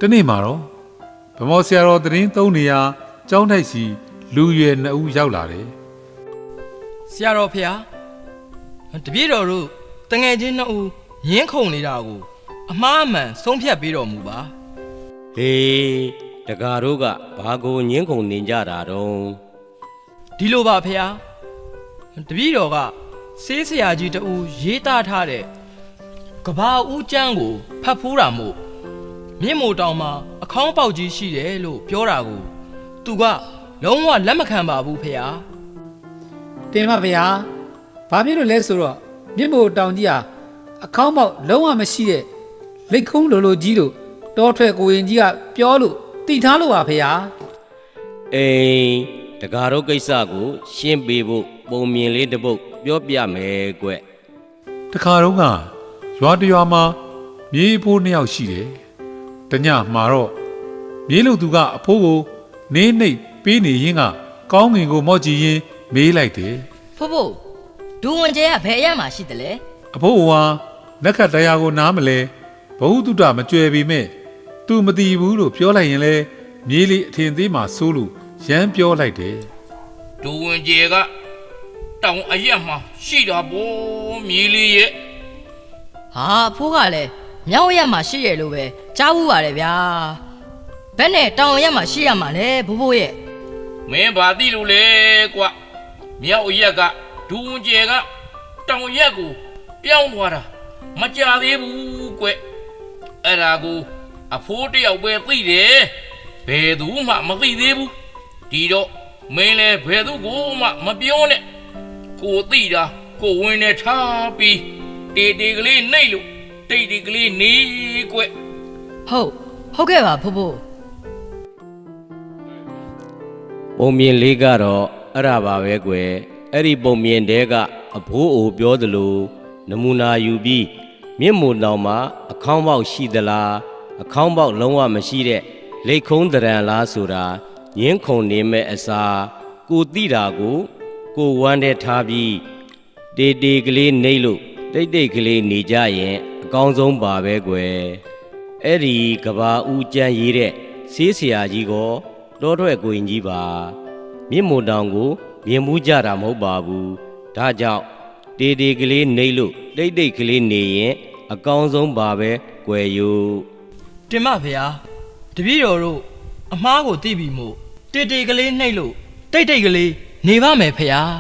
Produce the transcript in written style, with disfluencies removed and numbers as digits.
တနေ့မှာတော့ဗမော်ဆရာတော်တရင်သုံးနေရာကျောင်းထိုက်စီလူရွယ်2ဦးရောက်လာတယ် ဆရာတော်ဖျားတပည့်တော်တို့တငယ်ချင်း2ဦးရင်းခုန်နေတာကိုအမှားအမှန်ဆုံးဖြတ်ပေးတော်မူပါ ဟေးတကားတို့ကဘာကိုညင်းခုန်နေကြတာတော့ ဒီလိုပါဖျားတပည့်တော်ကဆေးဆရာကြီး2ဦးရေးသားထားတဲ့ကဘာဦးကျမ်းကိုဖတ်ဖိုးတာမို့မြင့်မို့တောင်မှာအခေါင်းပေါက်ကြီးရှိတယ်လို့ပြောတာကိုသူကလုံးဝလက်မခံပါဘူးဖျား တင်ပါဗျာဘာဖြစ်လို့လဲဆိုတော့မြင့်မို့တောင်ကြီးဟာအခေါင်းပေါက်လုံးဝမရှိတဲ့လက်ခုံးလိုလိုကြီးလို့တောထွက်ကိုရင်ကြီးကပြောလို့တိထားလို့ပါဗျာ အိမ်တကားတို့ကိစ္စကိုရှင်းပေးဖို့ပုံမြင်လေးတစ်ပုဒ်ပြောပြမယ်ကွ တခါတော့ကရွာတရွာမှာမြေးဖိုး2ယောက်ရှိတယ်တညမှာတော့မြေးလူသူကအဖိုးကိုနေနှိပ်ပေးနေရင်းကကောင်းငင်ကိုမော့ကြည့်ရင်းမေးလိုက်တယ် ဖိုးဖိုးဒူဝင်ကျဲကဘယ်အရမှာရှိတယ်လဲ အဖိုးဟာလက်ခတ်တရားကိုနားမလဲဘဝတုတ္တမကြွယ်ပေမဲ့သူမတီးဘူးလို့ပြောလိုက်ရင်လဲမြေးလေးအထင်သေးမှစိုးလို့ရမ်းပြောလိုက်တယ် ဒူဝင်ကျေကတောင်အရက်မှာရှိတာပေါ့မြေးလေးရဲ့ ဟာဖိုးကလည်းမြောက်အရမှာရှိရလို့ပဲကြားဘူးပါတယ်ဗျာဘယ်နဲ့တောင်အရမှာရှိရမှာလဲဖိုးဖိုးရဲ့ မင်းဘာသိလို့လဲကွမြောက်အရက်ကဒူဝင်ကျေကတောင်ရက်ကိုပြောင်းသွားတာမကြသေးဘူးကွအဲ့ဒါကိုအဖိုးတယောက်ပဲသိတယ်ဘယ်သူမှမသိသေးဘူးဒီတော့မင်းလည်းဘယ်သူကိုမှမပြောနဲ့ကိုသိတာကိုဝင်နေထားပြီးတေတေကလေးနှိပ်လို့တိတ်တိတ်ကလေးနေကွ ဟုတ်ကဲ့ပါဖိုးဖိုး ပုံမြင်လေးကတော့အဲ့ဒါပါပဲကွအဲ့ဒီပုံမြင်တဲကအဖိုးအိုပြောသလိုနမူနာယူပြီးမြင့်မို့တောင်မှာအခေါင်းပေါက်ရှိသလားအခေါင်းပေါက်လုံးဝမရှိတဲ့လက်ခုံးတရံလားဆိုတာညင်းခုန်နေမဲ့အစားကိုတိတာကိုဝမ်းတဲ့ထားပြီးတေတေကလေးနှိပ်လို့တိတ်တိတ်ကလေးနေကြရင်အကောင်းဆုံးပါပဲကွအဲ့ဒီကဘာဦးကျန်းရေးတဲ့ဆေးဆရာကြီးကိုတောထွက်ကိုရင်ကြီးပါမြင့်မို့တောင်ကိုမြင်မှုကြတာမဟုတ်ပါဘူးဒါကြောင့်တေတေကလေးနှိပ်လို့တိတ်တိတ်ကလေးနေရင်အကောင်းဆုံးပါပဲကွယ်ယို တင်မဖျားတပည့်တော်တို့အမားကိုသိပြီမို့တေတေကလေးနှိပ်လို့တိတ်တိတ်ကလေးနေပါမယ်ဖျား